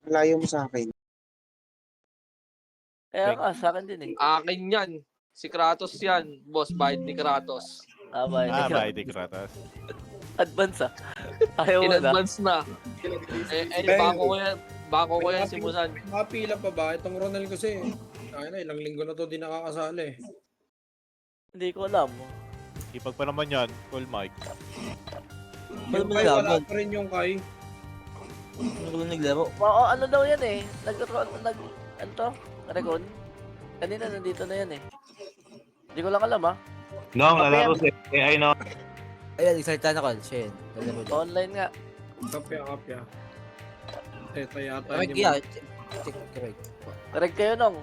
Malayo mo sa akin. Kaya nga, sa akin din eh. Akin yan. Si Kratos yan. Boss, bayad ni Kratos. Bayad Bayad Kratos. Advance ah. Ayaw In mo na. advance na. Bako ko yan simulan. Mapila pa ba? Itong Ronald kasi, ay na, ilang linggo na to di nakakasali. Hindi ko alam. Ipag pa naman yan, full mic. Yung Kai, wala pa rin yung Kai. Ano ko lang naglaro? Oo, ano daw yan eh. Ano to? Recon? Kanina nandito na yan eh. Hindi ko lang alam ah. No, lalaro si AI no. Ayan, excited na call. Siya yun. Alam mo dyan. Online nga. Kapya. Ito yata. Correct, hindi yeah. mo- Check, correct. Correct kayo nung.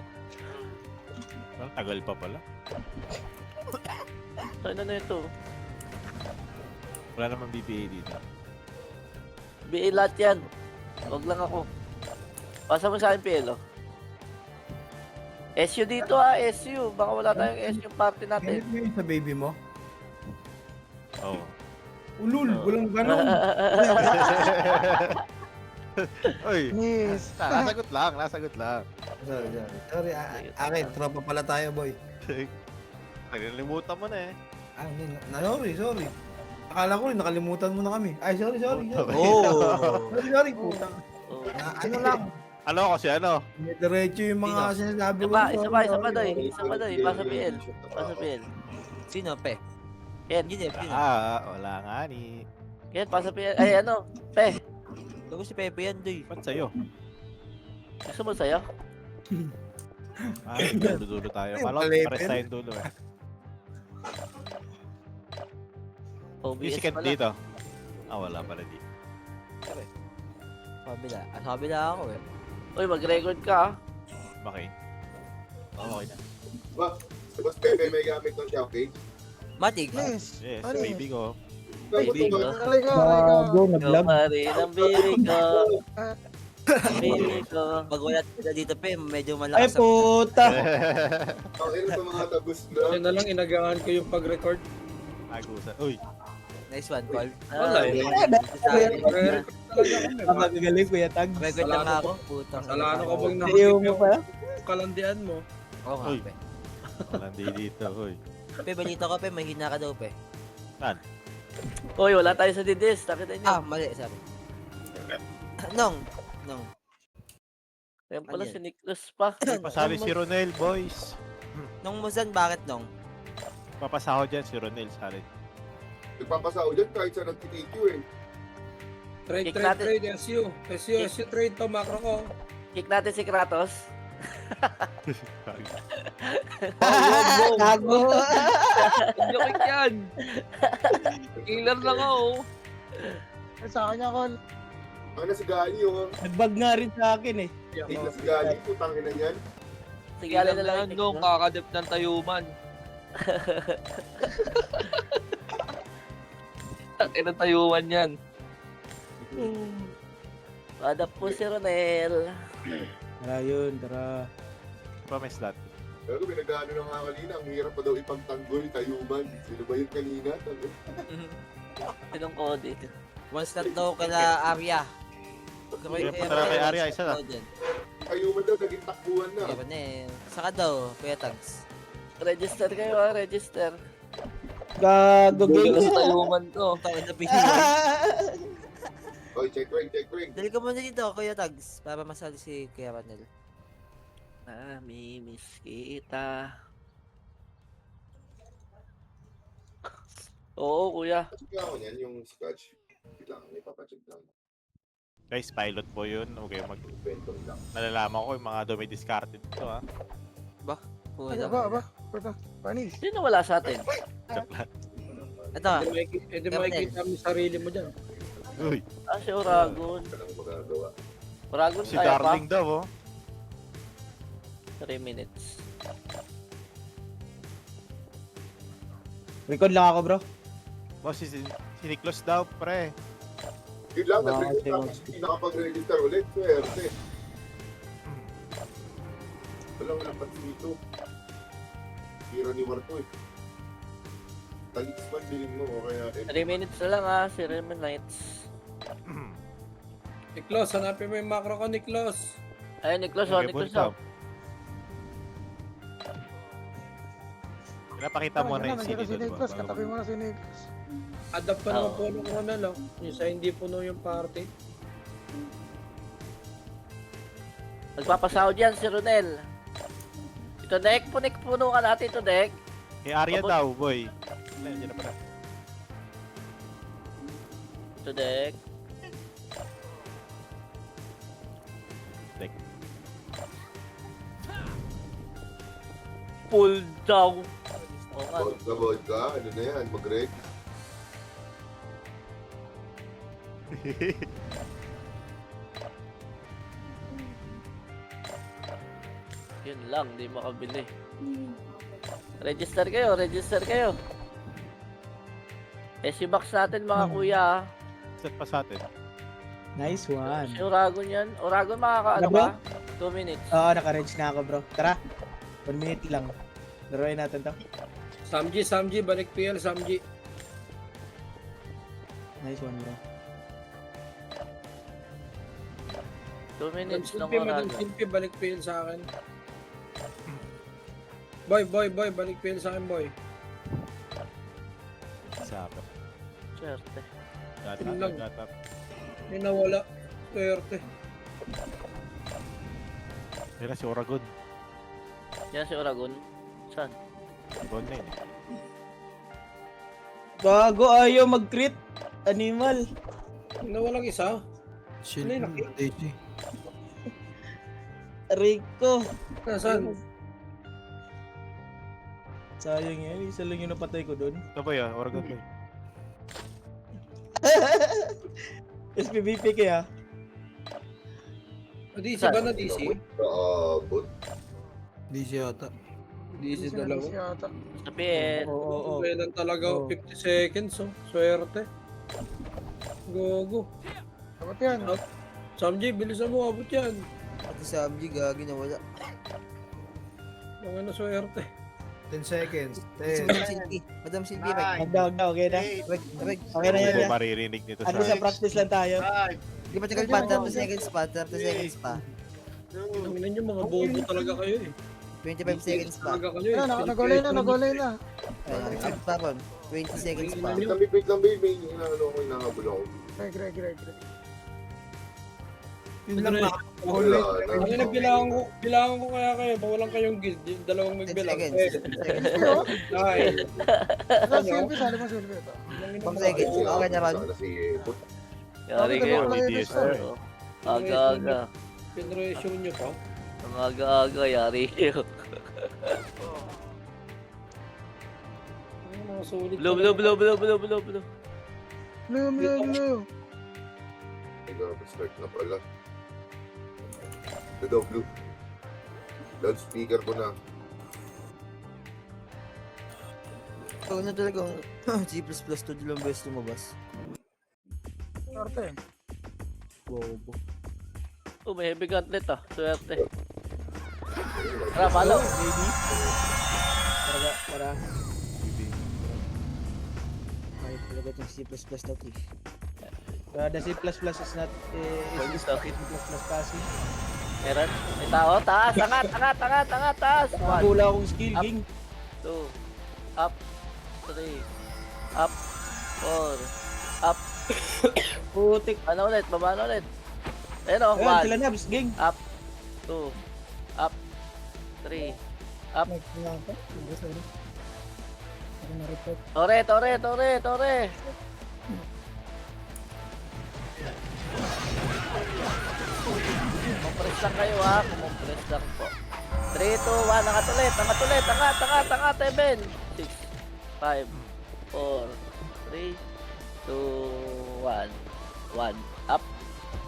Ang tagal pa pala. Ano na ito? Wala namang BPA dito. BA lahat yan. Huwag lang ako. Pasa mo sa akin, PL, oh. SU dito ah, SU. Baka wala tayong SU party natin. Ganit mo yun sa baby mo? Oo. Ulul, walang ganon. Uy, Yes. nasagot lang. Sorry, akin, tropa pala tayo, boy. Nalimutan mo na eh. Sorry. Akala ko rin, nakalimutan mo na kami. Ay, sorry. Oh! Sorry, putang. Oh. Ano lang, Ano kasi ano? diretso yung mga sinasabi Isa pa, doy. Pasa PL. Pasa PL. Sino, pe? Ken. Hindi, sino? Wala nga ni. Ken, pasa PL. Ay, ano? Pe. Bago si Pepe yan, doy. Ba't sa'yo? Gusto mo sa'yo? Dulo tayo. Kala ko Palipin. pares tayong dulo eh. Yung OBS si Kent pala. dito. Wala pala dito. Sabi na ako eh. Uy, mag-record ka ah. Okay. Okay na. Tapos Pepe may gamit ng Shopee. Matig. Yes. Yes, Ano baby ko. Baby ko. Go, Ikaw pa rin ang baby ko. Baby ko. Pag wala sila dito, pe, medyo Ay, malakas. puta. Ang sa mga tabus Kasi na. na lang, inagaan ko yung pag-record. Agusan. Uy, Nice one, Paul. Wala eh. Re-record Re-record talaga kami. Magagaling, Kuya Tag. lang ako. Putang. Salano ka bang Ayaw mo nakakip pa? yung kalandian mo? Oo nga, Uy. pe. walang di dito. Uy. Pe, balita ko, pe, may hina ka daw, pe. Uy, wala tayo sa didis. Nakita niyo. Mali, sabi. Nong. Kaya pala ano si yan? Nicholas pa. Pasali si Ronel, boys. Nong Muzan, bakit nong? Papasahod dyan si Ronel. Sali. Nagpapasao dyan kahit sa nag-TQ eh. Kick natin. Trade, SU trade to, macro ko. Kick natin si Kratos. Gago. Joke yan. Killer lang ako. Sa akin ako. Ang nasa gali yung Nagbag nga rin sa akin eh. nasa gali, putangin na yan. Sige, alin na lang. Killer nung kakadip ng tayuman. Ang tayuman yan. Adapt po si Ronel. Tara yun, tara. Promise that. Pero pinagano na nga kanina, ang hirap pa daw ipagtanggol, tayuman. Sino ba yung kanina? Sinong Cody? One slot daw kala Arya. Kaya punta na kay Arya, isa na. Tayuman daw, naging takbuhan na. Ayun na eh. Saka daw, Kuya Tags. Register kayo ah, register. Gago, Killer game. sa tayuman to. Tawag na PC. Okay, check ring. Dali ka muna dito, Kuya Tags. Para masali si Kuya Ranel. Namimiss kita. Oo, kuya. Check ako niyan, yung scratch. Lang, may papacheck lang. Guys, pilot po yun. Okay, Kwento lang. nalalaman ko yung mga dumi-discarded ito ha. Puta. Puta. Panis. Sino wala sa atin? Joke lang. Ito, Hindi makikita mo yung sarili mo dyan. Uy, Ah, si Oragon. Wala nang magagawa. Oragon si kaya pa? Darling daw oh. 3 minutes. Record lang ako, bro. Boss, si Niklos daw, pre. Yun lang, Wow, nag-register okay. tapos hindi nakapag-register ulit. Swerte. Walang lapat dito. Hero ni Marto eh. Talisman, bilhin mo o kaya... 3 minutes na lang ah, si Raymond Knights. Niklos, hanapin mo yung macro ko, Niklos. Ayun, Niklos, oh, Okay, Niklos, Buntam. oh. Pinapakita mo na yung Nandiyan CD si doon. Nicholas. Katabi mo na si Nicholas. Adapt pa naman Oo. po ng Ronel, oh. Yung sa hindi puno yung party. Magpapasahod yan si Ronel. Ito, Dek. Puno ka natin ito, Dek. Kay Arya Abot. daw, boy. Ayun, na pala. Ito, Dek. Dek. Pull down. Oo nga. Vodka. Ano na yan? Mag-reg. Yun lang, di makabili. Register kayo. SC box natin mga kuya. ah. Set pa sa atin. Nice one. Si Oragon yan. Oragon makakaano Ano ba? ba? 2 minutes. Oo, naka-range na ako bro. Tara. 1 minute lang. Laruin natin to. Samji, balik PL, Samji. Nice one bro. 2 minutes lang Madam Oragon. Silpi, balik PL sa akin. Boy, balik PL sa akin, boy. Sakap. Swerte. Yun lang. Gata. May nawala. Swerte. Kaya si Oragon. Yan si Oragon. Saan? Oragon na yun. Bago ayaw mag-crit. Animal. May nawalang isa. Ano yung laki? Rico. Nasaan? Sayang yan. Isa lang yung napatay ko doon. Ito ba yun? Oragon boy. SPVP kaya. DC ba na DC? Bot. DC dalawa. Yata. Sabihin. Oo. Kailan talaga Oo. 50 seconds, oh. Swerte. Gogo. Dapat yan. Samji, bilisan mo, abot yan. Pati sa Abji, gagi na wala. Mga na swerte. 10 seconds. Si 10. Madam Silvi. Madam Silvi, Rek. Magdawag na, okay na. Rek. Okay na yan. Hindi yan. maririnig nito Ano sa... sa practice lang tayo. Di ba tagal pa? 30 seconds pa. 30 seconds pa. Tingnan nyo, mga bobo talaga kayo eh. 25 seconds pa. Talaga kayo eh. Ayan, nagulay na. Abot pa ron. 20 seconds pa. Wait lang, babe. May inaano ako, inahabol ako. Greg. Yun lang na. Wala na. Ang ina, bilangan ko kaya kayo. Bawalan kayong guild. Yung dalawang 10 magbilang. seconds. Eh, 10 seconds. ay. Ito, Silvi. Sali mo Silvi ito. 5 seconds. Okay na ron. Sana si Bot. Yari Bakit kayo. wala yung DDS gusto? na eh. Aga-aga. Pinresyon nyo pa. Ang aga-aga, yari kayo. Ang mga solid. Blue. Blue. Start na pala. Ito daw, Blue. Loudspeaker ko na. Ikaw na talagang G++ 2 lang beses lumabas. Swerte. Bobo. Oh, may heavy gauntlet ah. Swerte. Tara, follow. Baby. Para. Ay, talaga itong C++ na to. The C++ is not is Bakit? C++ passive. Meron? May tao? Taas! Angat! Taas! 1, Wala akong skill, Up. ging. 2, up, 3, up, 4, up. Putik. Ano ulit? Baba na ulit. Ayun o, Ayan, sila 1, nabs, ging. up, 2, up, 3, up. Tore! Compress lang kayo ha, compress lang po. 3, 2, 1, angat ulit, angat, 7, 6, 5, 4, 3, 2, 1, up,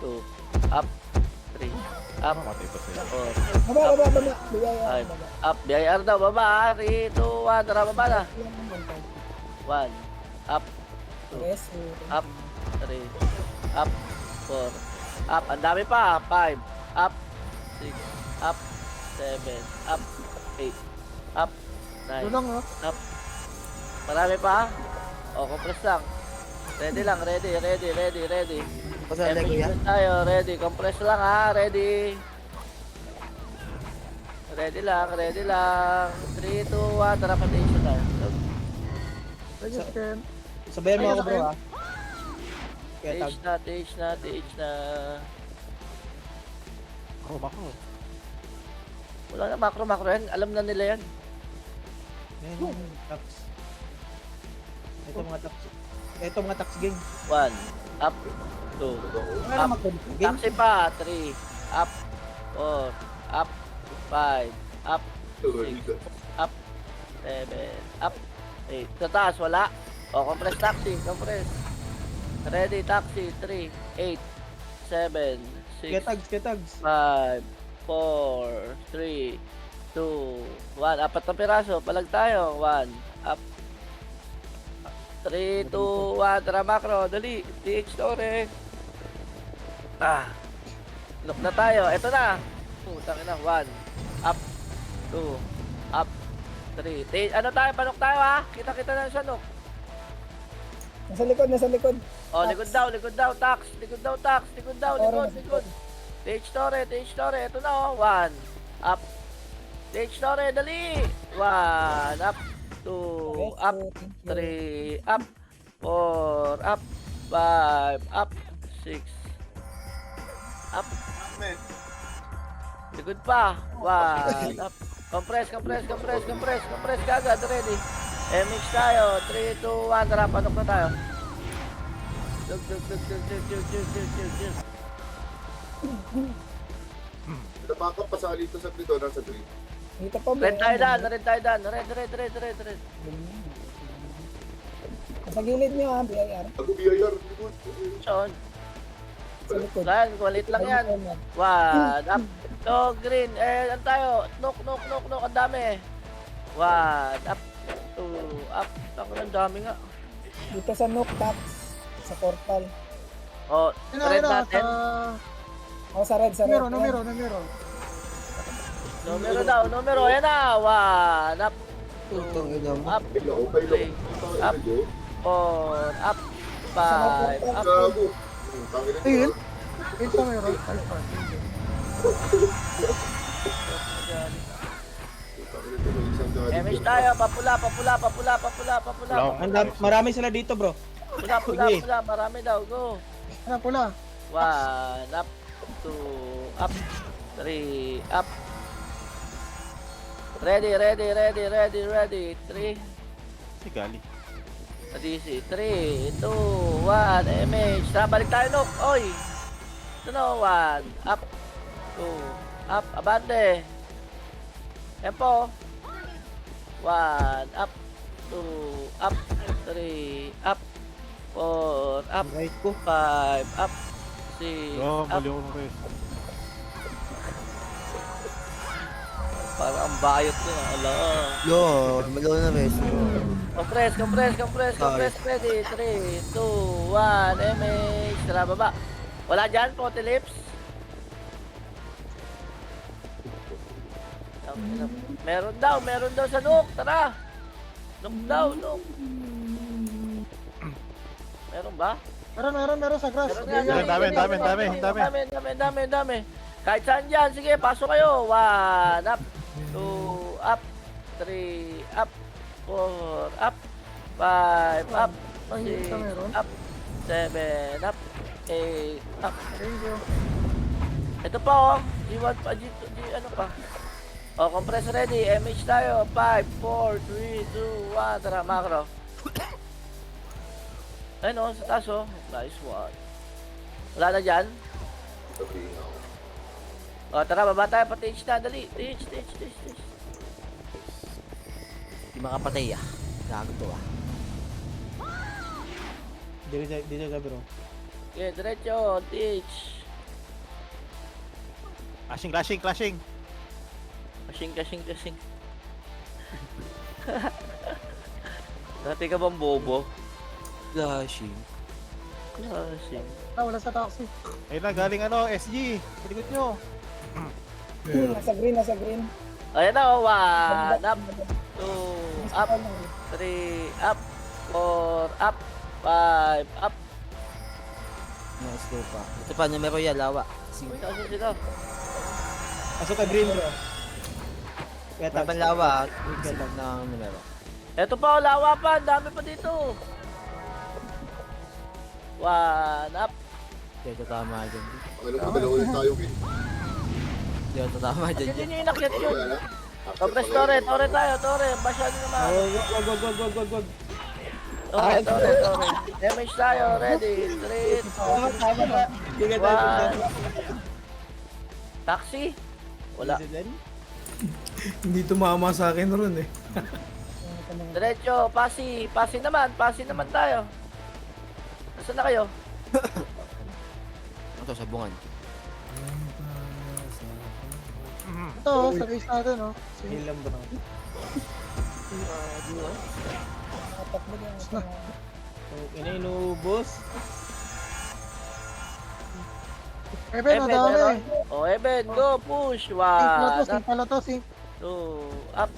2, up, 3, up, Matay pa sa'yo. 4, up, 5, up, BIR daw, baba ha, 3, 2, 1, tara baba na. 1, up, 2, up, 3, up, 4, up, ang dami pa, 5, up, 6, up, 7, up, 8, up, 9, Ito lang ha. up. Marami pa? O, compress lang. Ready lang, ready. Pasali ko yan. Tayo, ready. Compress lang ha, ready. Ready lang, ready lang. 3, 2, 1, tara patation tayo. Register. Sabayan mo ako bro ha. Kaya tag. TH na. Oh, bako. Wala na macro yan. Alam na nila yan. Ayan yung tax. Ito mga tax game. 1, up, 2, Ano up. naman game? Taxi pa, 3, up, 4, up, 5, up, 6, up, 7, up, 8. Sa taas, wala. O, compress taxi, compress. Ready, taxi, 3, 8, 7, 6, Kaya tags. 5, 4, 3, 2, 1. Apat na piraso. Palag tayo. 1, up. 3, 2, 1. Tara macro. Dali. TH Torre. Look na tayo. Ito na. Putang ina. 1, up. 2, up. 3. Ano tayo? Panok tayo ha? Kita-kita na siya, no? Nasa likod. Oh, likod daw, tax. Likod daw. Likod. TH Torre. Ito na, oh. 1, up. TH Torre, dali. 1, up. 2, up. 3, up. 4, up. 5, up. 6, up. Likod pa. 1, up. Compress kagad. Ready. MX tayo. 3, 2, 1. Tara, panok na tayo. Dug. Napakap pasali ito sa Plito, nasa 3. Dito pa. Red tayo dan. Red. Nasa gilid niyo ha, BIR. Ako BIR, likod. Son. Sa likod. Yan, kulit lang yan. 1, up. To, green. Ano tayo? Knock. Ang dami. 1, up. 2, up. Ang dami nga. Dito sa Nook Tax. Sa portal. Oh, red natin. O sa red. Numero. Numero. Ayan na. 1, up. 2, up. 3, up. 4, up. 5, up. Gago. Ayun. Ito meron. MH tayo. Papula. Marami sila dito bro. Pula. Marami daw. Go. Ano pula? 1, up. 2, up. 3, up. Ready. 3. Si Gali. DC. 3, 2, 1. MH. Tara, balik tayo, Nook. Oy. Ito na, 1. Up. 2. Up. Abante. Yan po. 1. Up. 2. Up. 3. Up. 4. Up. Right ko. 5. Up. 6. Oh, Up. mali ako ng rest. Parang ang bayot nyo. Ala. Magawa na res. Compress. Ready. 3, 2, 1. MH. Tara, baba. Wala dyan, Pote Lips. Meron daw sa Nook. Tara. Nook. Meron ba? Meron sa grass. Dami. Kahit saan dyan. Sige, pasok kayo. 1, up. 2, up. 3, up. 4, up. 5, up. 6, up. 7, up. 8, up. Ito pa, oh. G1 pa, G2, ano pa. Oh, compress ready. MH tayo. 5, 4, 3, 2, 1. Tara, macro. Ayun, oh, sa taas, oh. Nice one. Wala na dyan. O, tara, baba tayo pa TH na, dali. TH. Di makapatay ah. Gago to ah. Dito sa bro. Okay, diretso, TH. Clashing. Kasing. Dati ka bang bobo? Flashing. Kasing. Wala sa taxi. Ayun na, galing SG. Palikot nyo. Nasa green. Ayan na, oh. 1, up. 2, up. 3, up. 4, up. 5, up. Nice go pa. Ito pa, numero yan, lawa. Uy, nasa sila. Pasok ka green bro. Kaya Laban lawa, silag na numero. Eto pa, lawa pa. Ang dami pa dito. 1 up. Hindi ito tama dyan. Alam mo, dalawa ulit tayo, Vin. Hindi ito tama dyan. Hindi nyo inakyat yun. Wala na. Topres, Tore tayo, Tore. Masyado naman. Wag. Tore. Damage tayo, ready. 3, 2, Tama na. Hindi ka tayo punta. 1. Taxi? Wala. Hindi tumama sa akin ron eh. Diretso, pasi. Pasi naman tayo. Nasaan na kayo? Ito, sabungan. Ito, sa base natin, oh. Heal lang bro. Ina inubos. Eben, ang dami. meron? Oh, Eben, go, push. Sing pala to, 1, sing pala to, sing. 2, up.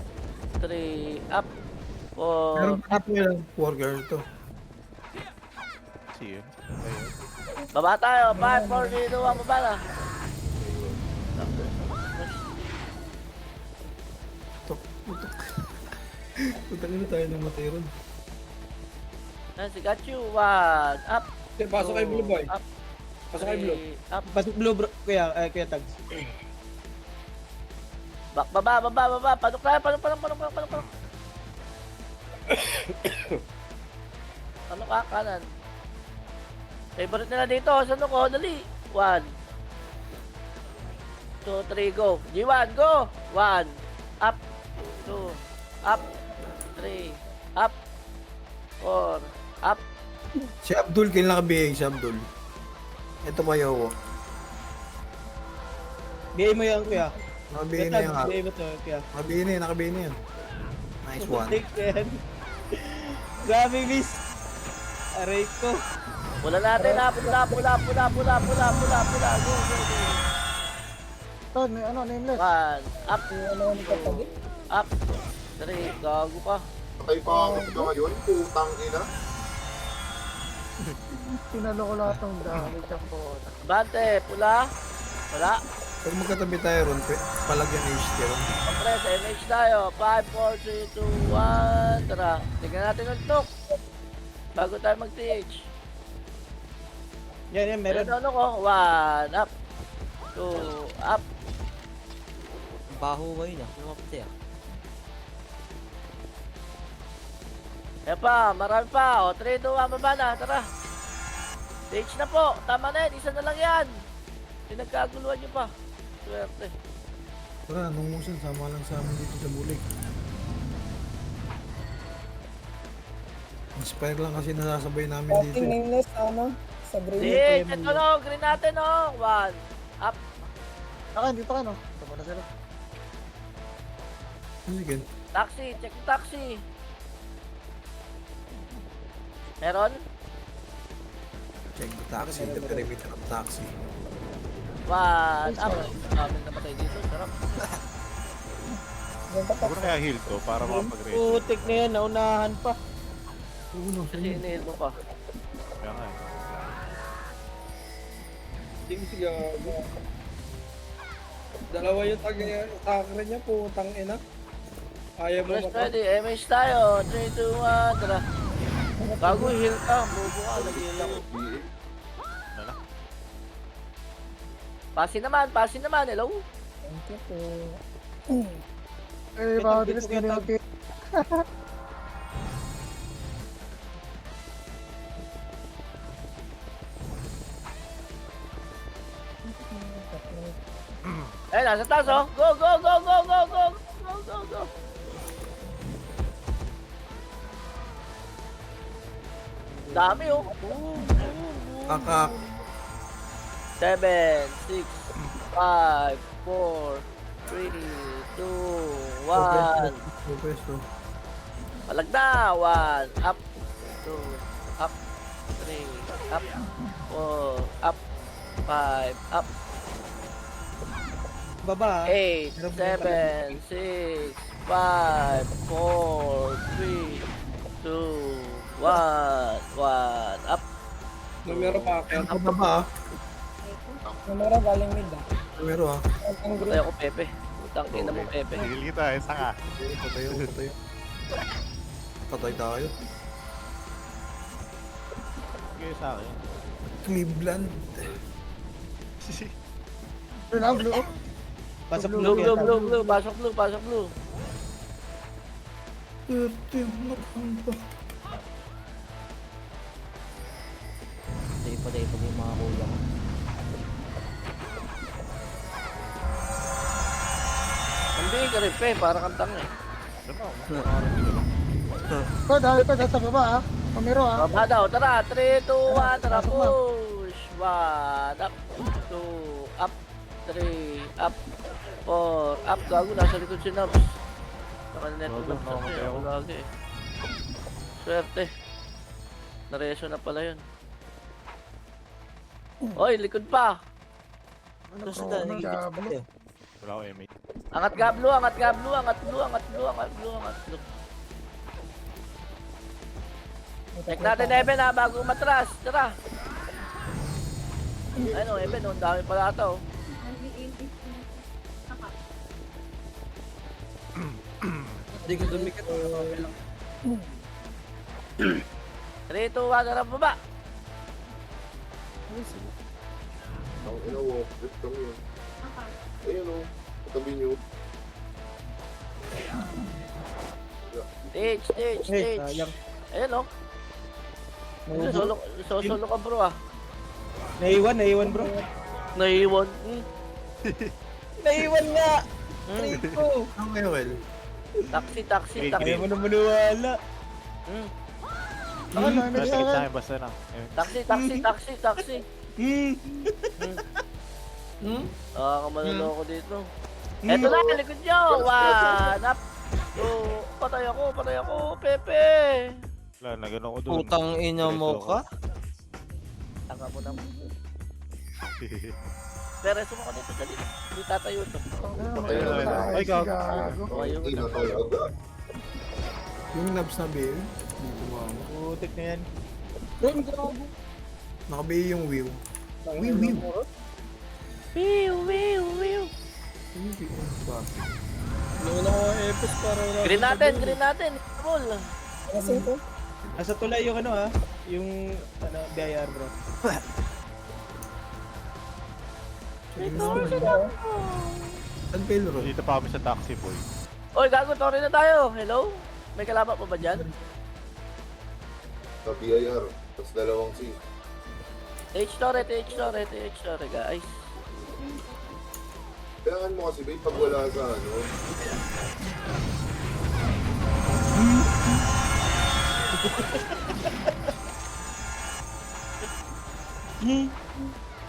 3, up. Meron 4, pa dito yung worker to. See you. baba tayo. 5, 4, 3, 2, 1, baba na. Putang ina tayo ng matay ron. Nancy, got you. 1, up. Okay, pasok kay Blue Boy. Up. Pasok kay Blue. 3, up. Pasok blue bro. Kuya tags. Baba. Panok tayo. Panok. Panok ka, kanan. Favorite nila dito. Saan ko? Dali. 1, 2, 3, go. G1, go. 1, up. 2, up. 3, up. 4, up. Si Abdul, kailan naka-BA si Abdul? Ito pa ko. Bigay mo yan kuya. Naka-BA na yan. Bigay mo to kuya. Naka-BA na yan, naka-BA na yan. Nice one. Take yan. Grabe miss. Aray ko. Pula natin ha. Pula. Go. Ito, nameless. 1, up. 2, up. 3, gago ka. Patay pa ako dito ngayon, putang ina. Tinalo ko lahat ng dami. Bante, pula. Wala. Pag magkatabi tayo ron, palagyan HT ron. Kompres, MH tayo. 5, 4, 3, 2, 1. Tara, tignan natin ang tok. Bago tayo mag-TH. Yan, meron. Ano ko? 1, up. 2, up. Baho ngayon ah. Ano mapatay ah? Yan pa, marami pa. O, 3, 2, 1, baba na. Tara. TH na po. Tama na yan. Isa na lang yan. Pinagkaguluhan nyo pa. Swerte. Tara, nung musan, sama lang sa amin dito sa bulig. Inspire lang kasi nasasabay namin dito. nameless ano? Sa green. TH, ito no. Green natin no. 1, up. Dito ka, no? Ito pala sila. Sige. Taxi. Check yung taxi. Meron? Check the taxi, the perimeter of taxi. 1, up. Maraming namatay dito. Sarap. Siguro kaya heal to para makapag-race. Putik na yan, naunahan pa. Uno, Kasi inihil mo pa. Kaya nga eh. Ting siya. Dalawa yung attacker niya, putang ina. Ayaw mo Press ready. MH tayo. 3, 2, 1. Tara. Bago heal ka. Bubo ka. Nag-heal ako. Ano na? Pasi naman. Hello? Thank you po. Eh, baka dilis ka nila. Eh, nasa taas oh. Go. Dami oh. Kakak. 7, 6, 5, 4, 3, 2, 1. Pwesto. Palag na. 1, up. 2, up. 3, up. 4, up. 5, up. Baba. 8, 7, 6, 5, 4, 3, 2, 1, up. Numero pa, Ken. Ako baba ah. Numero galing mid ah. Numero ah. Ang Patay ako, Pepe. Putang ina mo, Pepe. Tigil kita eh, sanga. Patay. Patay tayo. Sige sa akin. Cleveland. Blue na, blue. Pasok Blue, blue, blue, blue. Pasok blue, pasok blue. 30, nakamba. Patay yung mga kulang. Hindi ka rin, Pe. Para kang tanga eh. Dahil sa baba ah. Pamero ah. Baba daw, tara. 3, 2, 1, tara, push. 1, up, 2, up, 3, up, 4, up. Gago, nasa likod si Nabs. Nakanet ko na sa siya. Ako lagi eh. Swerte. Nareso na pala yun. Oy, likod pa. Ano Saan ano, nagigit blue. tayo? Wala ko MA. Angat ka, blue, angat ka, blue, angat blue, angat blue, angat blue, angat blue. Check natin, Eben, ha, bago umatras. Tara. Ayun, oh, Eben, oh, ang dami pala ata, oh. Hindi ko dumikit. 3, 2, 1, tara, baba. Ang walk trip kami yun. Ayun o, katabi nyo. Stage, stage, stage. sayang. Ayun, oh. Solo ka, bro, ah. Naiwan bro. Naiwan. Naiwan nga! Hmm. Rico! Ang kayo, Well? Taxi, taxi, taxi. Ayaw mo na maniwala. Hmm. Ako na, may Basta kita sa akin, basta na. Taxi, taxi, taxi, taxi. Ah, kamaloloko dito. Eto na, likod nyo. 1, up. 2, patay ako, Pepe. Wala, nagano ko doon. Putang ina mo ka? Tanga mo naman. Pero sumako dito, dali. Hindi tatayo to. Ay, gago. O, ayun. Hindi na talaga. Yung nabs na bail. Hindi tumama. Putik na yan. Nakabail yung wheel. Wheel. Wiw, wiw, wiw. Noon ako Epos para wala. Green natin. Ball. Nasa tulay yung ano ha. Yung ano, BIR bro. Saan fail road? Dito pa kami sa taxi, boy. Oy, gago, tori na tayo. Hello? May kalaban pa ba dyan? Sa BIR, tapos dalawang C. TH story, guys. Kailangan mo kasi babe, pag wala sa ano.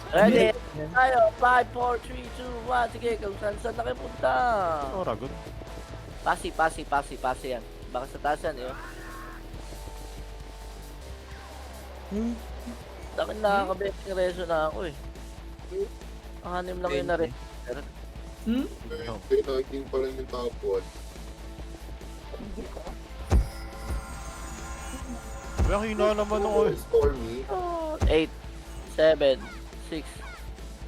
Ready? Tayo, 5, 4, 3, 2, 1. Sige, kung saan na kayo punta. Oh, ragon. Pasi yan. Baka sa taas yan, eh. Dakin nakaka-betting reso na ako, eh. Anim lang yun na rin. Kaya nakikin pa lang yung top 1. Wala hina naman ako eh. Stormy. 8, 7, 6,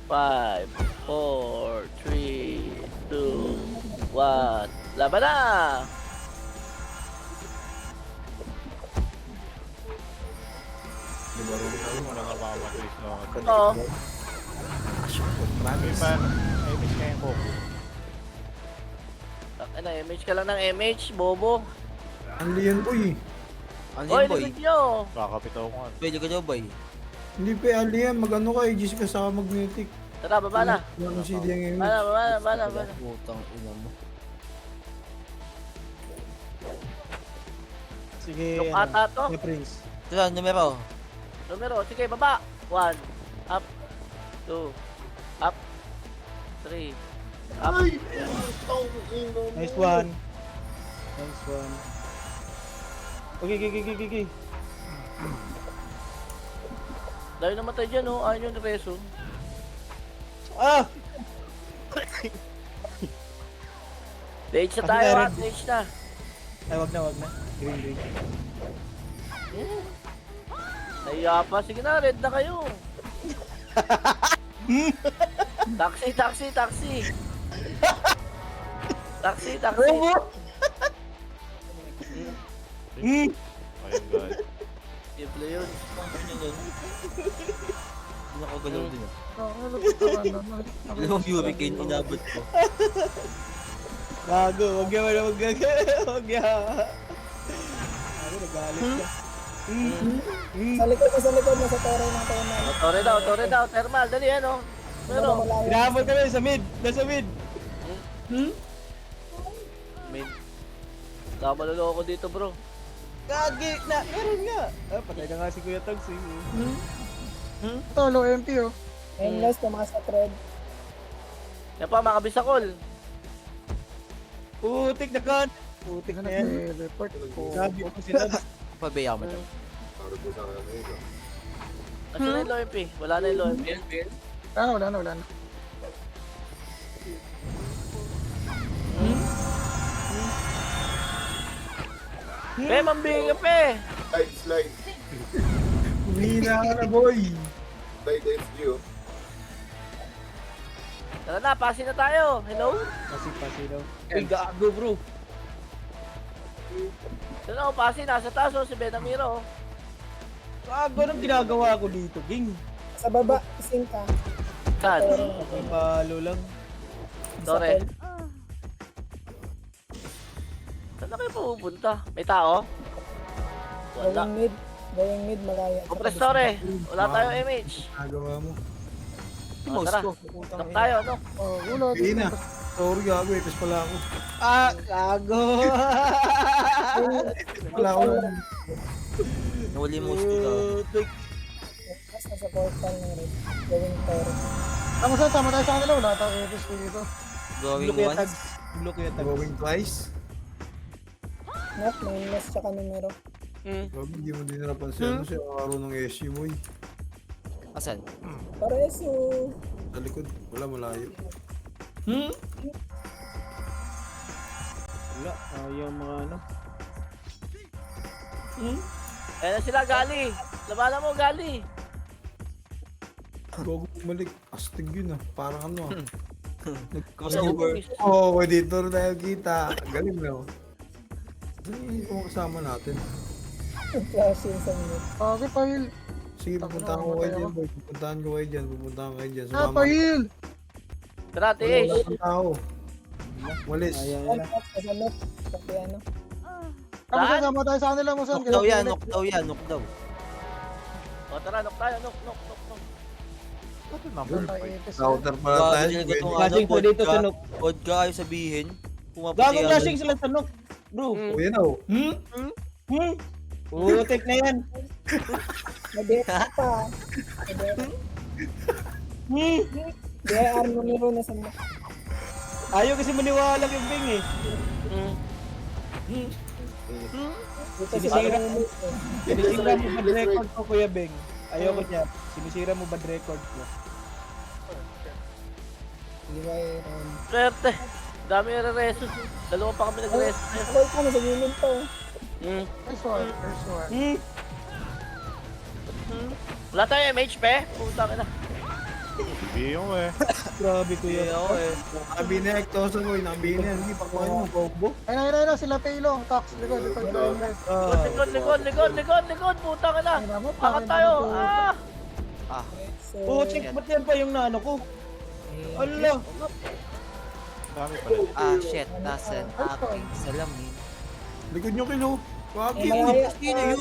5, 4, 3, 2, 1. Laban na! Wala nga makamatris na ako. Oo. May pan, ay miss ka yung Coco. Ano, MH ka lang ng MH, bobo. Ang liyan po eh. Ano Oy, yun boy? likod nyo! Kakapit ako nga. Pwede ka dyan boy. Hindi pa alien, mag-ano ka, Aegis ka sa magnetic. Tara, baba na. Yung CD ang Baba na. Putang ina mo. Sige, Yung ata to. May prince. Saan numero? Numero, sige, baba. 1, up, 2, up, 3, up. Ay! Tawag ino mo. Nice one. Okay. Dahil namatay dyan, oh. Ayun yung reso. Ah! Stage na Ako tayo, na ha. rin. Stage na. Ay, wag na. Green. Naiya pa. Sige na, red na kayo. Taxi, taxi, taxi. Taxi, taxi. Ayun guys. Simple yun. Nakagalaw din ah. naman. Dalawang hurricane inabot ko. Gago, wag yan, wag yan. Wag yan. Ano, nagalit ka. Sa likod, nasa tore ng tore na. Tore daw, thermal. Dali, ano? Pero, Hinahabol kami sa mid. Nasa mid. mid. Tama lolo ko dito, bro. Gagi na. Meron nga. Ah, patay na nga si Kuya Tags eh. Ito, low MP oh. Endless, tumakas sa thread. Yan pa, mga bisakol. Putik na kan. Putik na yan. Report. Gabi ako si Tags. Pabaya mo dyan. Para po sa akin ngayon. Kasi na yung low MP. Wala na yung low MP. Wala na. Pe, mambinga, pe. Slide. Humina ka na, boy. Slide SG oh. Tara na, pasin na tayo. Hello? Pasi daw. Uy, gago, bro. Ano, pasin. Nasa taas, oh, si Benamiro. Gago, anong ginagawa ko dito, Ging? Sa baba, ising ka. Saan? May palo lang. Tore. Saan na kayo pupunta? May tao? Wala. Going mid, malaya. Compress, Tore. Wala tayong image. Nagawa mo. Oh, tara. Knock tayo, no? Oh, ulo. Hindi na. Sorry, gago. Ipis pala ako. Ah, gago. Wala ako. Nawali mo gusto Putik. Mas nasa portal ng red. Going tore. Tama tayo sa kanila. Wala tayong EPS dito. Going Blue Kuya once. Tags. Blue Kuya Tags. Going twice. Not, minus tsaka numero. Gago, hindi mo din napansin ano siya araw ng SU mo eh. Asan? Pareso. Sa likod. Wala, malayo. Wala. Ayaw mga ano. Ayan na sila, Gali. Labanan mo, Gali. Gago, bumalik. Astig yun ah. Parang ano ah. Crossover. Oo, oh, dito rin tayo kita. Galing na. Hindi ko kasama natin. Flash yun sa mid. Okay, pahil. Sige, pupuntahan ko kayo dyan, boy. Pupuntahan ko kayo dyan. Sumama. Pahil. Tara, Wala Tish. kang tao. Walis. Ayaw One nila. up, sa not. Pati ano. Sama tayo sa kanila mo, son. Knock daw yan, knock daw. O, tara, knock tayo. Knock. Ano number 5? Router pala Gago tayo. talaga itong Flashing po dito sa Nook. Vodka ayaw sabihin. Pumaputi Gago, flashing sila sa Nook. Bro. O yan o. Putik na yan. Madeta pa. DIR numero na sa mid. Ayaw kasi maniwala yung Bing eh. Dito si Sinisira. Manulis eh. Sinisira mo bad record ko, Kuya Bing. Ayoko niya. Sinisira mo bad record ko. Di ba eh. Swerte. Dami yung reso. Dalawa pa kami nag-reso. Ako ka na sa gilid to. First one. Wala tayo MH, pe. Puta ka na. Hindi yung eh. Grabe, Kuya. Ako eh. Nakabinek, toso ko. Nakabinek. Hindi pa kuha mo. Bobo. Ayun, sila Paylo. Tax, likod. Likod. Puta ka na. Bakit tayo? Ah! So, Putik, ba't yan pa yung nano ko? Ala. Dami pala. Ah, shit. Nasan aking salamin. Likod nyo kilo. Wagi. malaya. Sino yun?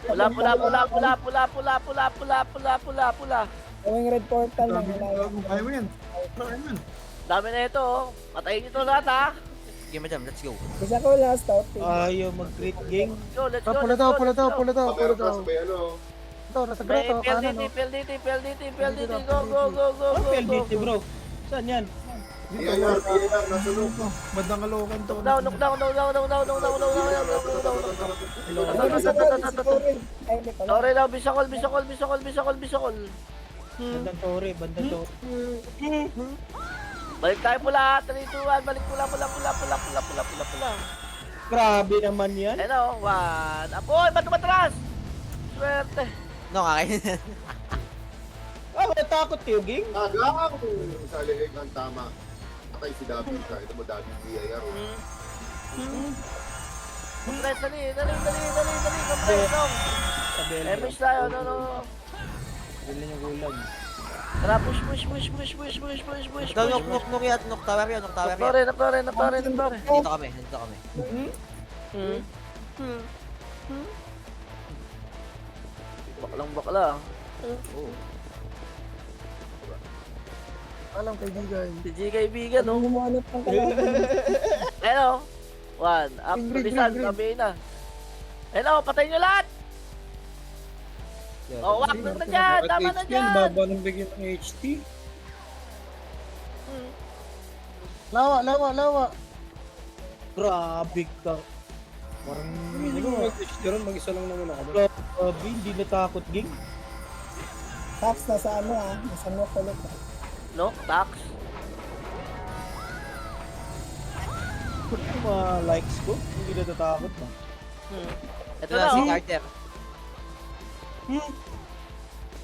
Pula. Going red portal lang. Malaya. Kaya mo yan. Kaya mo yan. Dami na ito, oh. Patayin nyo ito lahat, ha? Okay, madam, let's go. Bisa ko last out. Ayaw mag-crit gang. Let's go. Pula daw. Pakirampas pa yan oh. Ito, nasa May grotto. Kanan, no? PLDT. Go. Ano PLDT, bro? Saan yan? DIR, nasa loob. Bandang kalokan to. Knock down. Ay, di pala. Sorry lang, bisakol. Bandang Tore, bandang Tore. Balik tayo pula, 3, 2, 1, balik pula. Grabe naman yan. Ayun o, 1. Apoy, ba't tumatras? Swerte. No, akin. Ah, matakot kayo, Ging? Agang! Sa lilig ang tama. Patay si David ka. Ito mo David BIR. Compress, dali. Compress, no. Tabel. Damage tayo, no. Bilhin yung gulag. Tara, push. Nok yan, nok tower yun. Naktore. Dito kami. Bakla. Alam kaibigan. Si G kaibigan, no. Humanap ng kalaban. Hello. 1, up, tulisan, sabihin na. Hello, patay nyo lahat! Oh, wak na dyan! Tama na HP, dyan! baba ng bigyan ng HT. Lawa. Grabe ka. Parang, Hindi ko mag-HT ron, mag-isa lang naman ako. grabe, hindi natakot, Ging. Tax na sa ano nasa nok ulit No, tax. Yung mga likes ko, hindi natatakot na. Ito Ito na, na si oh. Carter.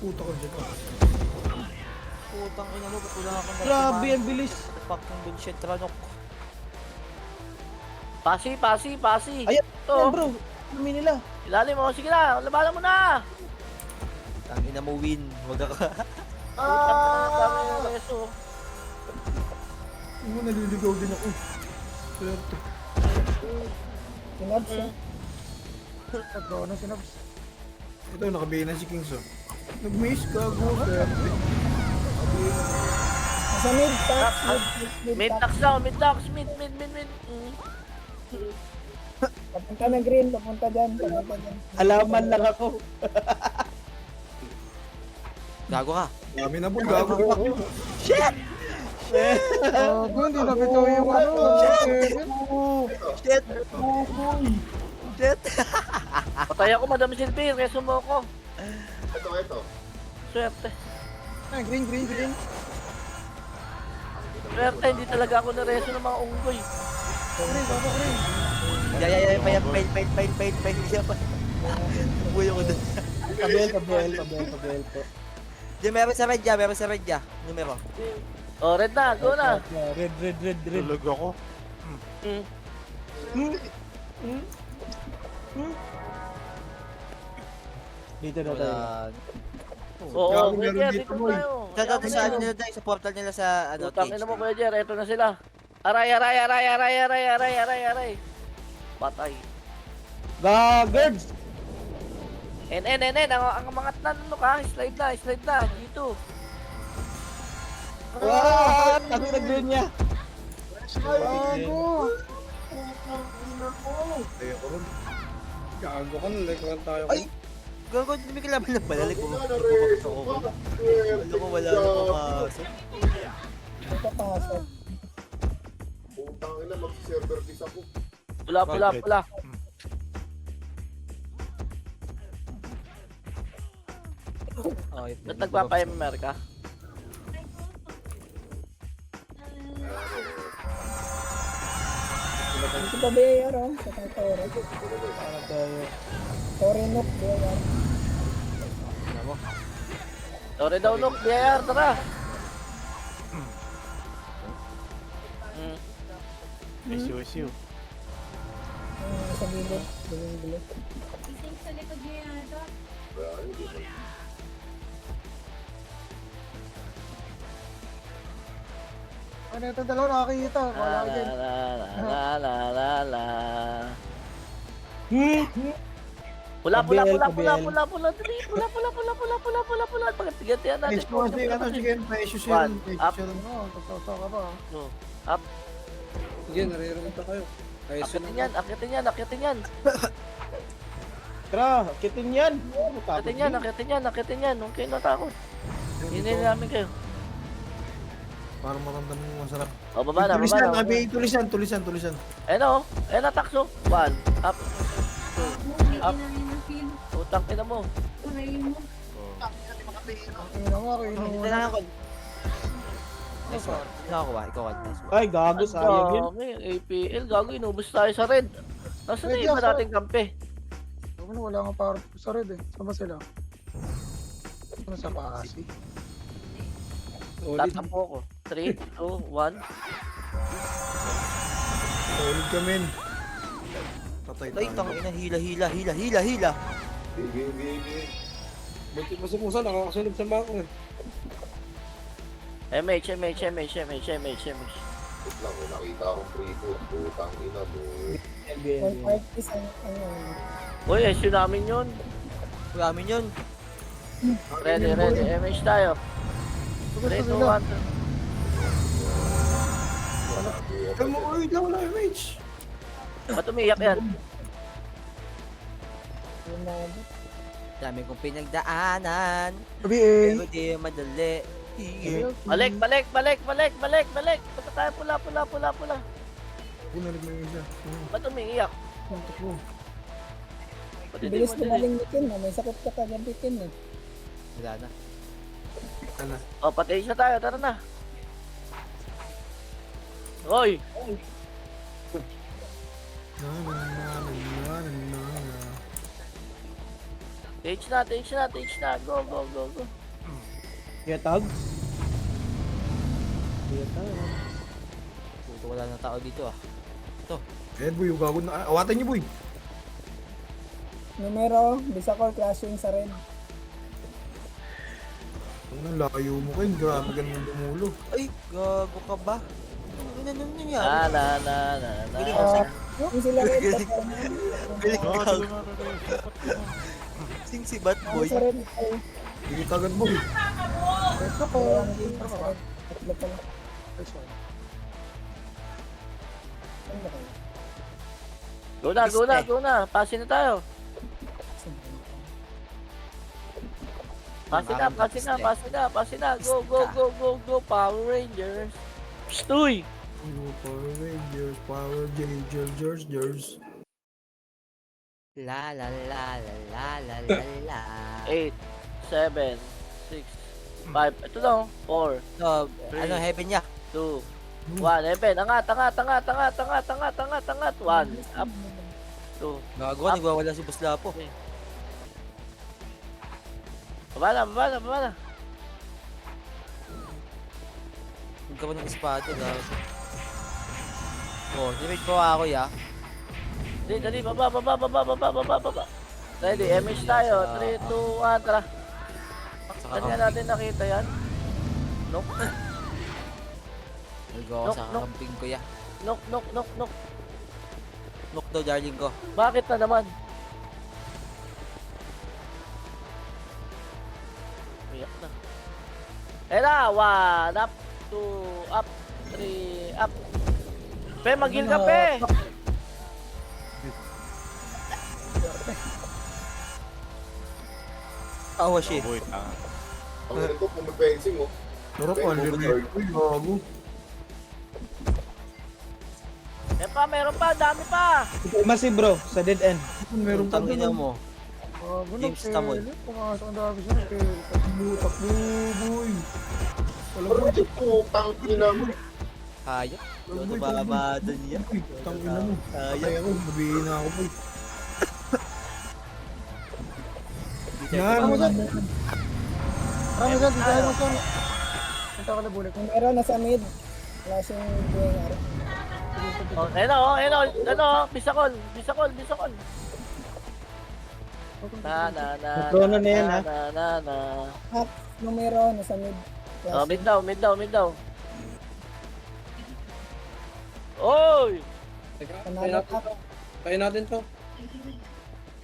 Puta ko dyan. Putang ina mo, ba't wala akong Grabe, ang bilis. Fuck ng bullshit, Ranok. Pasi. Ayan, Ito, Ayan, bro. Dumi nila. ilalim mo. Sige na, labanan mo na. Ang ina mo win. Wag ako. Dami ng reso. Ano, naliligaw din ako. Swerte. Sinabs sinabs. Ito, nakabigay na si Kings, oh. Nag-miss ka, go. Swerte. Nasa mid tax, Mid tax daw, mid. Papunta na green, papunta dyan. Alaman lang ako. Gago ka. Dami na po, gago. Hindi na bitaw yung Shit. Patay ako, Madam Silvir. Reso mo ako. Ito. Swerte. Green. Swerte, hindi talaga ako na-reso ng mga unggoy. Yeah. Pain. Siya pa. Buyo ko dun. Pabel po. Diyan, meron sa red ya. Numero. Oh, red na, go na. Red. Tulog ako. Dito na tayo. Oo, Gago, Kuya meron Jer, dito, dito boy. tayo. Dito sa ano nila tayo, sa portal nila sa ano, Utang cage. ina mo, Kuya Jer, eto na sila. Aray. Patay. Guards! Ang mga ano ka, slide na, dito. Wow! Ang nag-green niya. Gago ka, nalikuhan tayo. Ay! Gago, hindi may kalaban ng balalik ko. Pupapasok ako. Wala na pumasok. Papasok. Putang ina, mag-server kiss ako. Pula. Ba't nagpapa-MMR ka? Ito pa BAR sa Tore. Tore nok BAR. Tore daw, look, BIR, tara. SU. Sa gilid. Gilid. Ano ito dalawa nakakita? Wala ka dyan. La. Pula. Dali, pula. Pagkatigantihan natin. One, up. Up. Sige, naririnig na kayo. Ayos yun. Akitin yan. Tara, kitin yan. Akitin yan. Huwag kayo natakot. Hinin namin kayo. Para maramdaman mo masarap. O, baba na. Tulisan. Ayun na, takso. 1, up. 2, up. Utang ina mo. Hindi na ako. Nice one. Ikaw. Nice one. Ay, gago, sayang yun. Dami, APL, gago, inubos tayo sa red. Nasaan na iba nating kampe? Wala nga para sa red eh. Saan ba sila? Sa Pasig. Solid. Tatampo ko. 3, 2, 1. Solid ka, men. Patay Ay, tayo. tangina, hila. Gigi. Buti pa si Musa, nakakasunod sa bako eh. MH. Wait lang, may nakita akong free food. Putang ina mo. One part is ano. Uy, SU namin yun. Ramin yun. Ready. MH tayo. 3, 2, 1. Alam mo, uy, wala MH. Ba't umiyak yan? Yun na. Dami kong pinagdaanan. BA. Pero di madali. Balik. Basta tayo pula. Punalig mo yung isa. Ba't umiiyak? Puntok mo. Ba't hindi Bilis mo dinig? dumaling bitin na. May sakit ka kagad bitin eh. Wala na. Ano? O, patay na tayo. Tara na. Hoy! Tage na. Go. Getag? Puto, wala na tao dito ah. Eh, boy, yung gago na. Awatan niyo, boy. Numero, Bisacol clashing sa red. Ang layo mo kayo. Grabe ganun dumulo. Ay, gago ka ba? Ano nangyari? Na. Galing ako sa... Yung sila red. Galing. Galing ka. Sing si Batboy. Sa red ay. Hindi agad, boy. Dalawang game pa sa red. Tatlo pala. Ano ba kayo? Go na. Pasin na tayo. Pasin na. Go. Power Rangers. Stoy! Power Rangers, Power Rangers. La. 8, 7, 6, 5. Ito lang. 4, So, ano, heaven niya? 2, 1. Heaven. Angat. 1. Up. 2. Gago, nagwawala si Boss Lapo. Baba na. Huwag ka pa ng espada, gago. Oh, limit ko ako ya. Dali. Baba. Ready. MH tayo. 3, 2, 1. Tara. Saan nga natin nakita yan? Nope. Nalgo ako sa kakamping ko ya. Nok. Nok daw, darling ko. Bakit na naman? Uyak na. Ela, 1, up, 2, up, 3, up. Pe, magil ka, pe! Tawa siya. Boy, tanga. Ang ina to, kung may fencing mo. Sarap, unlimited. Uy, gago. Eh pa, meron pa, dami pa! Masi bro, sa dead end. Meron pa Tangina doon. mo. James Tamol. Pumasok ang dami siya. Takbo, boy. Pero ito, putang ina mo. Hayop. Ano ba doon yan? Tangina mo. Hayop. Ay ako, mabihin na ako, boy. Yan. Numero, nasa mid. Clashing BAR. Oh, ano, bisakol. Na. Nagtrono na yan, ha? Na. Half numero, nasa mid. Oh, mid daw. Oy! Kaya natin to.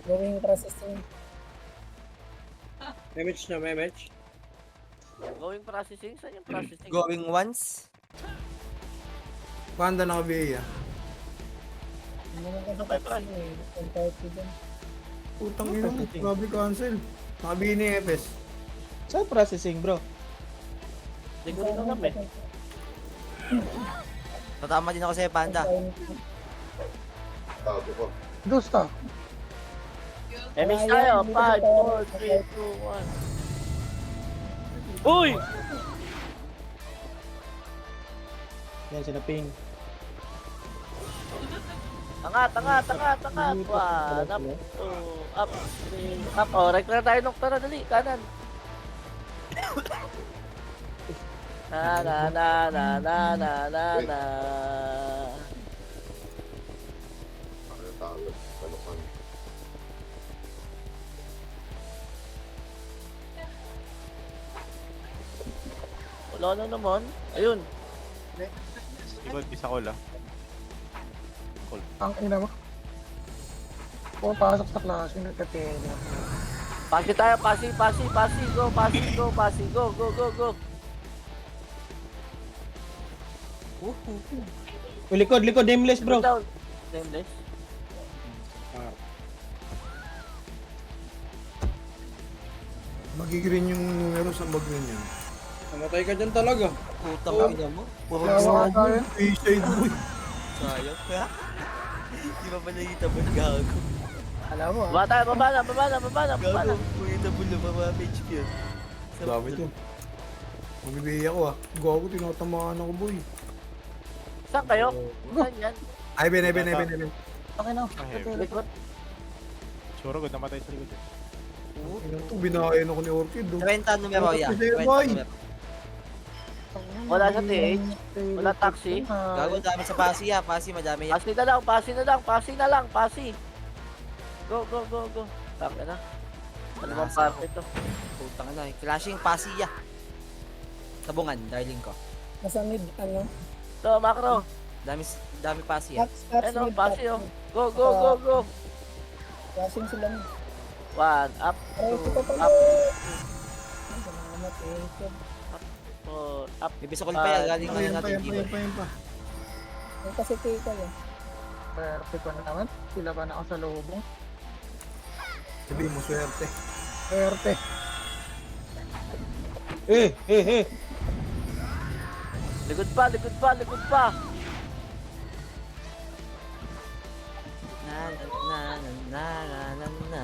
Going processing. Memech. Going processing? Saan yung processing? Going once. Panda na kabiya. Hindi naman kasi Okay, tapos eh. Compare ko dyan. Putang ina mo, grabe cancel. Nakabihin ni Epes. Sa processing bro. Hindi ko rin alam eh. Tatama din ako sa'yo, Panda. Tago ko. MH tayo. 5, 4, 3, 2, 1. Uy! Yan, sila ping. Angat. 1, up, 2, up, 3, up. Oh, right na tayo nung tara, dali. Kanan. Na na na na na na na na. Ano talo? Ano kan? Wala na naman. Ayun. Ikot, isa ko lang. Ang ina mo. Pasok sa klase, nagkatena. Pasi tayo, pasi, pasi, pasi, go, pasi, go, pasi, go, go, go, go. Likod, nameless bro. Down. Nameless. Magigreen yung numero sa bag niya. Namatay ka dyan talaga. Putang ina mo. Puro Kawawa tayo. P-shade boy. sayang. Di ba pa nakita mo gago? Alam mo, Baba tayo, baba na, baba na, baba na, baba na. Gago, nakita mo lang mga HP yun. Dami to. Magbibigay ako ah. Gago, tinatamaan ako boy. Saan kayo? Saan yan? Ay, Ben. okay na. Ay, Likod. Sure, good namatay sa likod. Ina to, binahayan ako ni Orchid. Oh. 20 numero ya. Kasi, 20 boy. numero. Wala sa TH. Wala taxi. Gago, dami sa pasi ya. Pasi, madami yan. Pasi na lang, pasi na lang, pasi na lang, pasi. Go, go, go, go. Taka na. Ano bang parte to? Putang ina. Flashing pasi ya. Tabungan, darling ko. Nasa mid, ano? To, macro. Dami pasi ya. Stats Ano, mid, pasi top. oh. Go, go, go, go. Flashing sila mid. 1, up, Aray, ito pa 2, pala. up, Ay, salamat eh. 4, up. Bibisokol pa yan. Galing Ayan na pa, natin. yan pa. Yung kasi tiko yun. Perfect ko na naman. Sila pa na ako sa lubong. Sabihin mo, swerte. Perfect. Likod pa, likod pa, likod pa. Na na na na na na.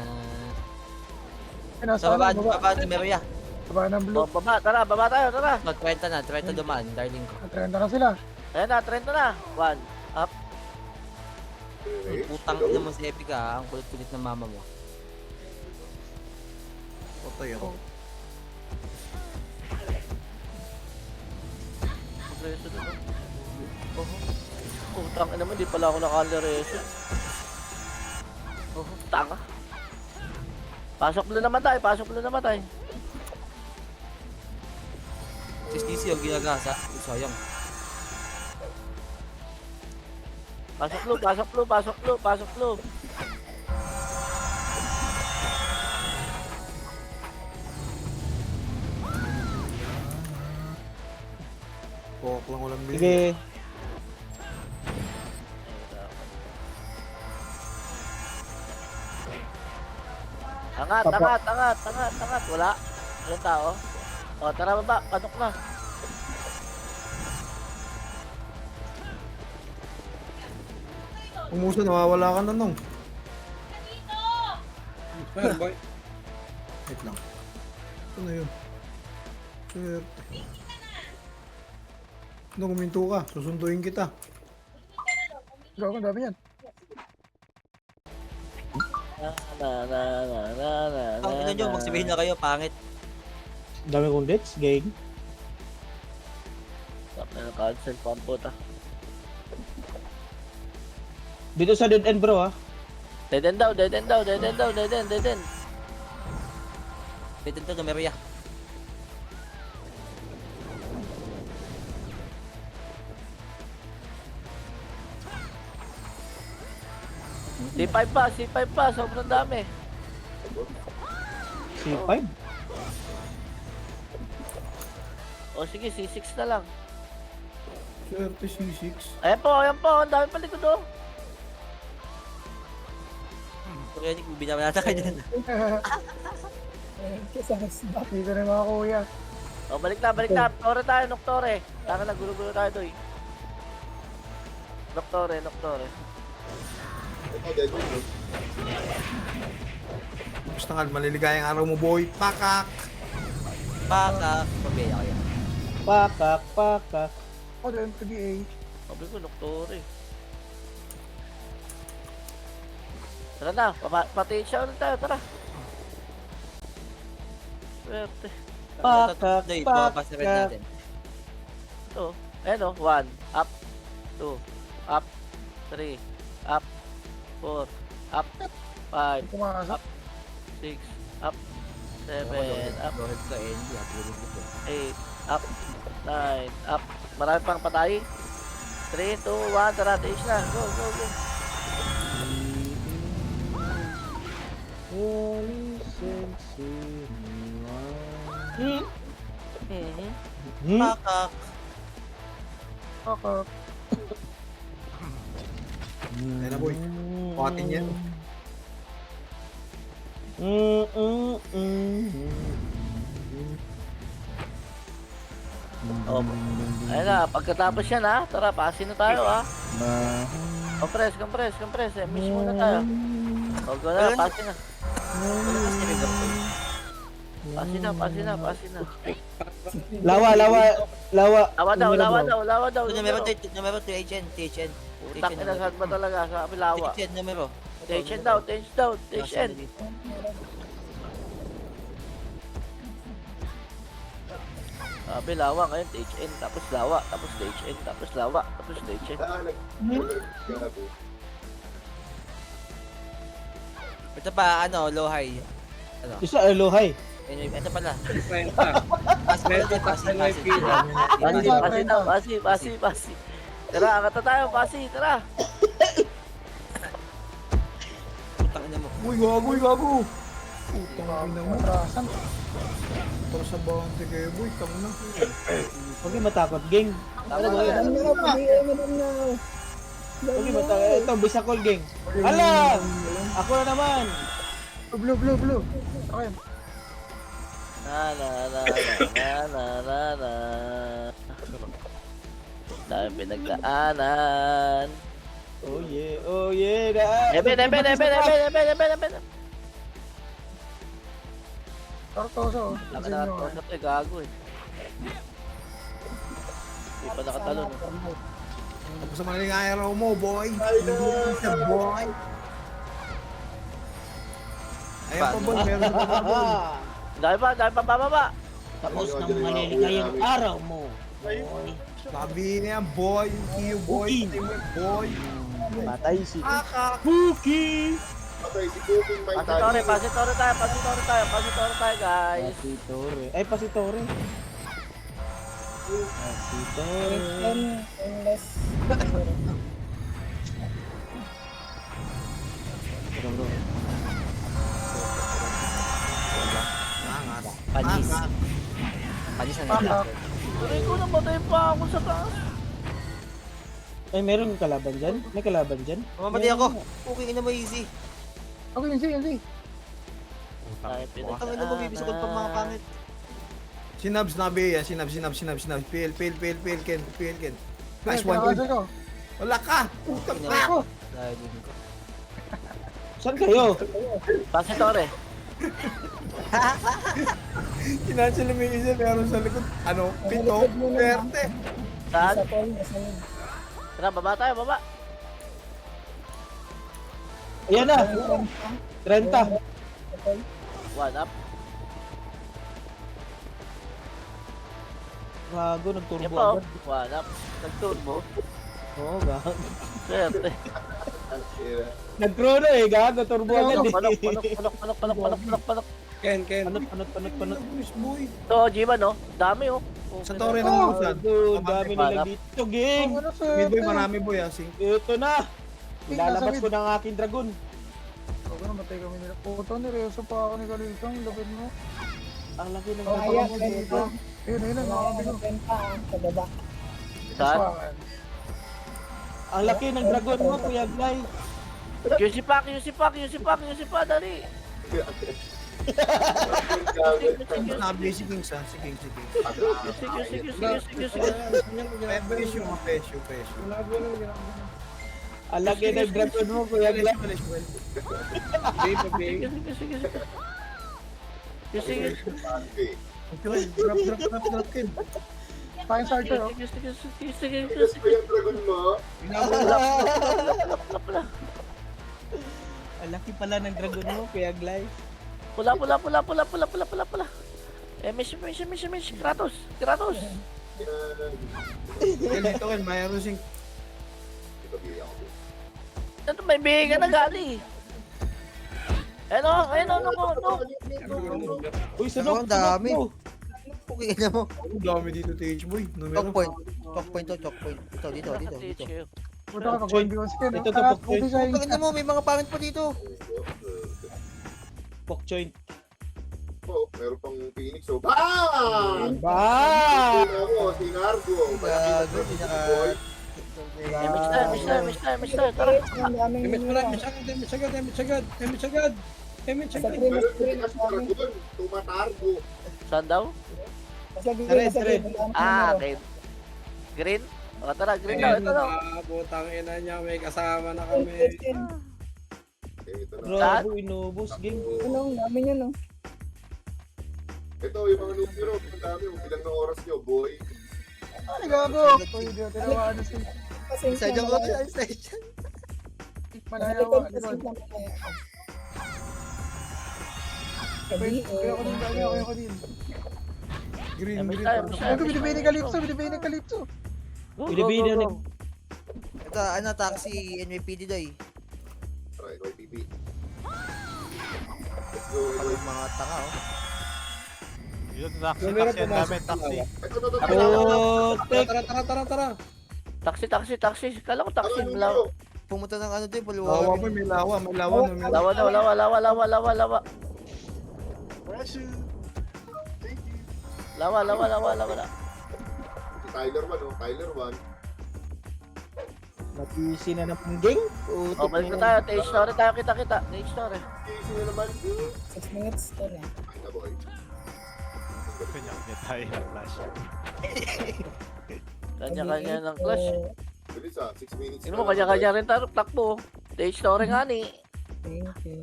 Ay, nasa Sa baba, ano, baba. baba numero ya. Baba ng blue. Oh, baba, tara, baba tayo, tara. 30 dumaan, darling ko. Natrenda na sila. Ayan na, trend na. 1, up. Putang ina mo si Epic ah. Ang kulit-kulit ng mama mo. Patay ako. Reso doon. Oh. Putang ina mo, di pala ako naka-reso. Oh, tanga. Pasok na naman tayo, pasok na naman tayo. Sisisi yung ginagasa. Sayang. Pasok lo, pasok lo, pasok lo, pasok lo. Pokok lang walang bili. Sige. Angat, angat, angat, angat, angat. Wala. Walang tao. O, tara baba, panok na. Umuso, nawawala ka na nung. Ayan, boy. Wait lang. Ito na yun. Swerte. Ano, kuminto ka. Susunduin kita. Gawa ko, dami yan. Na, na, na, na, na, Ang ina nyo, magsabihin na kayo, pangit. Dami kong deaths, gang. Stop na ng cancel, pamputa. Dito sa dead end bro ah. Dead end daw, dead end daw, dead end daw, dead end, dead end. Pwede ito, numero ya. C5 pa, C5 pa, sobrang dami. C5. O sige, C6 na lang. Swerte C6. Ayan po, ang dami palikod oh. Kuya Nick, binabalata ka dyan. Kasi back dito na yung mga kuya. O, balik na, balik na. Noktore tayo, Noktore. Taka na, gulo-gulo tayo doy. Noktore, Noktore. Ito, dead end. Basta nga, maliligayang araw mo, boy. Pakak! Baka, pabaya kaya. Pakak, pakak. O, doon to the A. Sabi ko, Noktore. Tara na, pati siya ulit tayo, tara. Swerte. Pakak, Dahil, babasa rin pakak. natin. Ito. Ayan o. 1. Up. 2. Up. 3. Up. 4. Up. 5. Pumasok. 6. Up. 7. Up. Lohead ka, Andy. Hatulog ito. 8. Up. 9. Up. Marami pang patay. 3, 2, 1. Tara, taste na. Go, go, go. Holy sense. Mhm. Pakak. Pakak. Ayun na, boy. Patin yan. Oh. Ayun na. Pagkatapos yan ha. Tara, pasin na tayo ha. Compress, compress, compress. Miss muna tayo. O, go na. Pasin na. Pasin na, pasin na, pasin na. Lawa, lawa, lawa. Lawa daw, lawa daw, lawa daw. Numero 2HN. THN. Utak ina, saan ba talaga? Sa Apilawa. THN numero. THN daw, THN daw, THN. Sabi lawa ngayon, THN, tapos lawa, tapos THN, tapos lawa, tapos THN. Ito pa, ano, low high. Ano? Isa, alohay. Ito pala. Pasi, pasi daw, pasi, pasi, pasi. Tara, angat na tayo, pasi, tara. Putang ina mo. Uy, gago, uy, gago. Putang ina mo. Atrasan. Para sa bounty kayo, boy. Tama na. Huwag kayo matakot, gang. Ano ba yun? Huwag kayo matakot. Ito, bisakol, gang. Alam! Ako na naman. Blue, blue, blue. Okay. Na na na na na na na. Dahil pinagdaanan. Oh yeah, oh yeah. Daan. Ebe. Tortoso. Laka na natin ito, gago eh. Hindi pa nakatalon. Tapos sa maling araw mo, boy. Sa boy. Ayan pa, boy. Meron pa pa, boy. Dahil pa bababa. Tapos ng maliligayang araw mo. Boy. Sabi niya, boy. Yung Kiyo, boy. Sabi mo, boy. Patay si Kaka. Cookie. Patay si Cooking Mike Pasitore, pasitore tayo guys. Pasitore. Ay, pasitore. Pasitore. Bro. Angas. Panis. Angas. Panis na nila. Tuloy ko namatay pa ako sa taas. Ay, meron kalaban dyan? May kalaban dyan? Mamamatay ako. Okay, ina mo easy. Okay, yun. Dahil Ang ina mo, bibisukod pang mga pangit. Sinabs na ba yan? Sinabs. Pil, Ken. Nice one, boy. Wala ka. Putang na. Ako. Dahil din ko. Saan kayo? Pasitore. Kinansel mo yung isa, meron sa likod. Ano? Pito? Perte. Saan? Tara, baba tayo, baba. Ayan na. 30. 1 up. Gago, Yan nagturbo pa oh. agad. 1 up. Nagturbo. Oo, gago. Swerte. Nag-chrono eh, gago, turbo agad Panok. Ken. Panot. Boy. Ito, Jiman oh. Dami oh. Sa tore ng usan. Gago, dami nila dito, gang. Ano sa... Mid boy, marami boy. Ito na. Ilalabas ko ng aking dragon. Ako namatay kami nila. Puto, nireso pa ako ni Kalisang. Lapit mo. Ang laki ng Kaya, dragon mo dito. Ayun, nakakabilo. Saan? Ang laki ng dragon mo, Kuya Glay. Yung sipak, dali. Sabi si King sa. Si King. Pesyo. Ang laki ng dragon mo, Kuya Glay. Sige. Drop, Ken. Fine starter, oh. Sige. yung dragon mo. Ang laki pala ng dragon mo, Kuya Glay. Pula. Mish. Kratos. Yan. Ken, dito Ken, mayroon siyang... Ito, bigay ako. Ano, may bigay na gali. Ano. Uy, Ano, ang dami. Okay na mo. Ang dami dito, TH boy. Choke Numero. point. Choke point. Dito. Punta ka pag 1v1 si Ken. Ito, Ubi sa Tingnan mo, may mga pangit pa dito. Poke joint. Oh, meron pang Phoenix. So, bang! Ba! Si Nargo. Gago, pinaka... Mish na. Tara. Ang daming Damage agad. Sa green, Meron sa green, si sa green. Dragon. Tumatargo. Saan daw? Sa green, Red, sa green. Okay. Green? O, tara, green daw. Ito daw. Putang ina niya, may kasama na kami. Ito na. Bravo, inubos. Game. Ano, dami niya, no? Ito, yung mga numero. Ang dami. Bilang ng oras nyo, boy. Ay, gago. Uy, di ko tinawa na si Kasi Isa dyan ko. Isa dyan. Manayawa. kasi lang kaya. Kaya ko din. Green. Ay, binibini Calypso. Go. Ito, ano, taxi, NYPD daw eh. Tara, NYPP. Let's go, Pag NYPP. mga tanga, oh. Yun, taxi, Numero taxi, ang pumasok dami, taxi. na. Ito. Tara. Taxi. Kala ko taxi. Ano yung Lawa. numero? Pumunta ng ano din, Lawa Puluwagan. po, may lawa. Numero. Lawa. Lawa. Si Tyler 1, oh. Tyler 1. Nag-easy na ng pungging. O, balik na tayo. Tage story tayo. Kita. Tage story. Easy na naman. 6 minutes. Sorry. Ay na, boy. Kanya tayo ng flash. Kanya-kanya ng clash. Bilis ah, 6 minutes. Tingnan mo, kanya-kanya rin tayo. Takbo. Tage story nga ni. Thank you.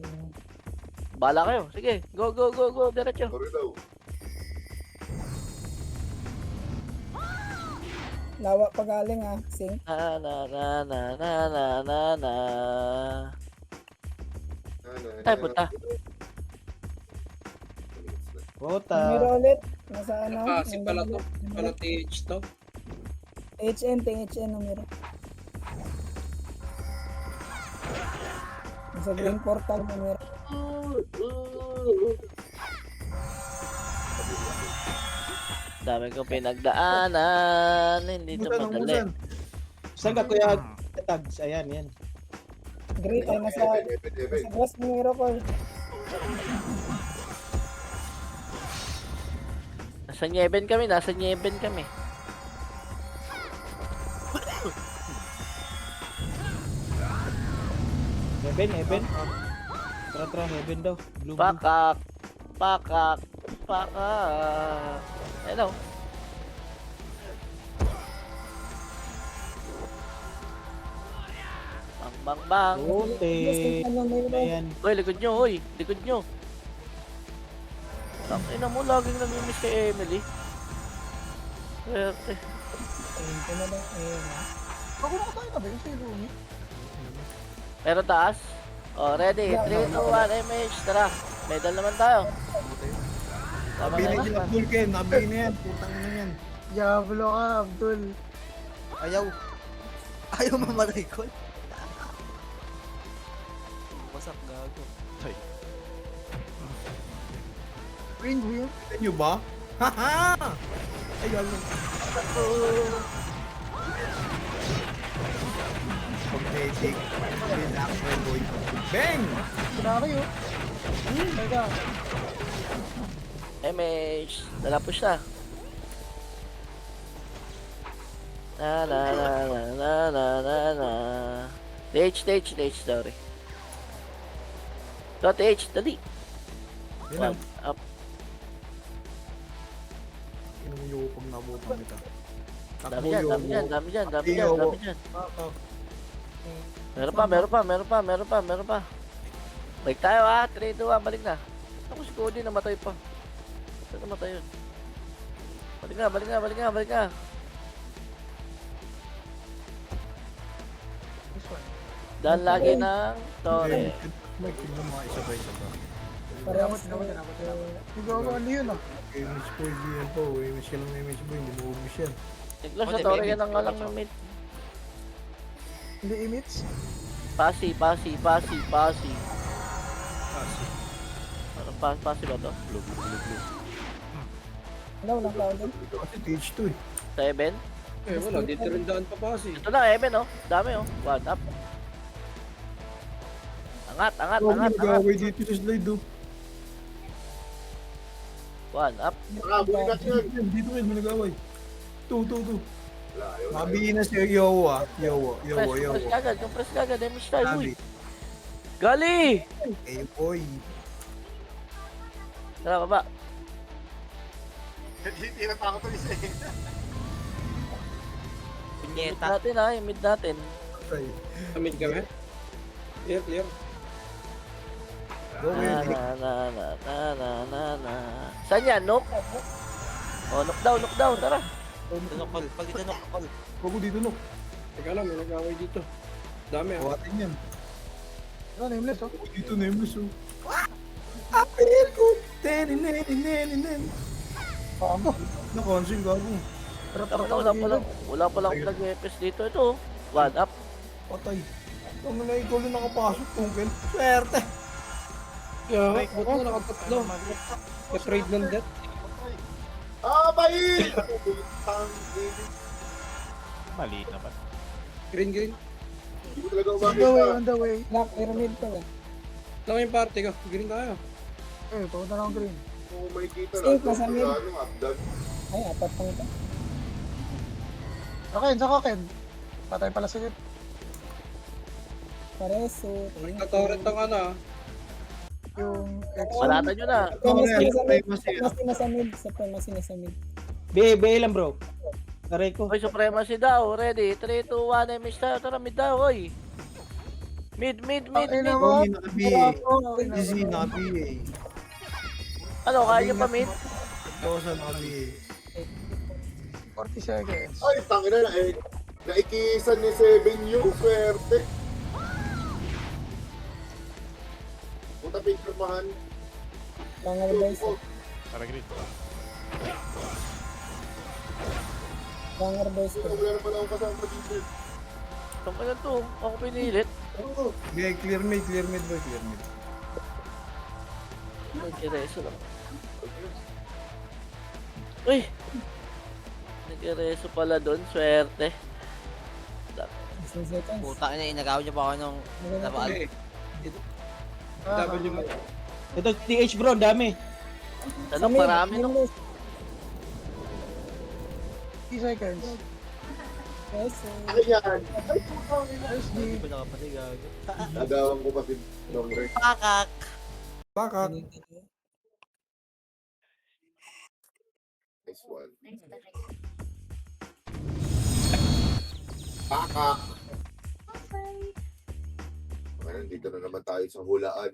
Bala kayo. Sige. Go. Diretso. Sorry daw. Lawa pa galing, ah. Sing. Na. Ay, puta. Bota. Numero ulit. Nasa ano? Si pala to. Pala TH to. THN numero. Nasa green portal numero. Dami kong pinagdaanan. Hindi ito madali. Saan ka kuya tags? Ayan, yan. Green ay nasa grass numero ko. Nasa Nieben kami. Heaven. Tara, heaven daw. Blue. Pakak. Hello. Bang. Bote. Ayan. Uy, likod nyo. Ina mo, laging namimiss kay Emily. Swerte. Ito na lang. Ayun, ah. Ako na tayo na ba yung silo niya? Meron taas? Oh, ready. 3, 2, 1, MH. Tara. Medal naman tayo. Tama Nabili na ni yun. Abdul Ken. Nabili na yan. Putang na yan. Diablo ka, Abdul. Ayaw mamatay ko. Wasak, gago. Win. Kita nyo ba? Haha! Ayun. Magnetic. Relax, my boy. Bang! Kinari, oh. Teka. MH. Nalapos na. Na. TH, sorry. So, TH, dali. Yan One, up. yung pag nabutan kita. Dami dyan. Meron pa. Balik tayo ha. 3, 2, 1, balik na. Ako si Cody, namatay pa. Saan namatay yun? Balik nga. Dahil lagi ng Torre. May tignan mga isa ba. Tinabot. Ikaw ano yun ah. Image boy, yan po. Image ka lang image boy. Hindi mo ubus yan. Siglas sa Torre yan ang alam ng mid. Hindi imits. Pasi. Ano pasi ba to? Ano, walang tao din? Kasi TH2 eh. 7? Eh, wala. Dito rin daan pa kasi. Ito na, Eben, oh. Dami, oh. 1 up. Angat. Nag-away dito sa slide oh. 1 up. Bulikat yan. Dito rin, may nag-away. 2. Wala, ayaw na. Mabihin na siya, Yowa. Compress kagad. Damage tayo, uy. Sabi, Gali! eh boy. Tara, baba. Mid Punyeta. natin, ha. Yung mid natin. Patay. Amid kami. Clear. Go, man. Na. Saan yan, Nook? Oh, knock down, tara. Tunokol. Pag dito nokol. Huwag ko dito, no. Teka lang, may nag-away dito. Dami ah. Kawatin yan. Ano, nameless oh. Huwag dito, nameless oh. Apel ko. Ten. Paano? Na-cancel, gago. Wala pa lang nag-EPS dito. Ito, 1 up. Patay. Ang na ikaw lang nakapasok, Tungkel. Swerte. Yeah, buto na nakatatlo. Na-trade ng death. Bayin! Tang, Mali naman. Green. hindi ko talaga On the way. Lock, pyramid to eh. Lang yung party ko. Green tayo. Eh, punta na akong green. Kung may kita Steve, lang. nasa mid. Abdan. Ay, apat pang ito. Sa Ken. Patay pala sa git. Pareso. Nagka-torrent ang ano ah. Yung X. Balatan nyo na. Supremacy na sa mid. Supremacy na sa mid. B lang bro. Aray ko. Hoy, Supremacy daw. Ready? 3, 2, 1, damage tayo. Tara, mid daw, hoy. Mid. Ay, Oh, naman. naka-BA. Easy, naka-BA. Ano, kaya nyo pa mid? Ito sa naka-BA. 40 seconds. Ay, tangina na eh. Naikisan ni 7 yung swerte. Punta picturmahan. Banger boys. Para green. Banger boys ko. Wala naman akong kasama dito. Saan ka na to? Ako pinilit. Okay, clear mid boy, clear mid. Nag-ereso lang. Uy! Nag-ereso pala doon. Swerte. 16 seconds. Puta na, inagaw niya pa ako nung nabaan. W mo. Ito TH bro, dami. Ano, marami nung... 50 seconds. Pareso. Ayan. SD. Hindi ko nakapatay gago. Nagawang ko pa si Dongre. Pakak. Bakit? Nice one. Pakak! Okay, nandito na naman tayo sa hulaan.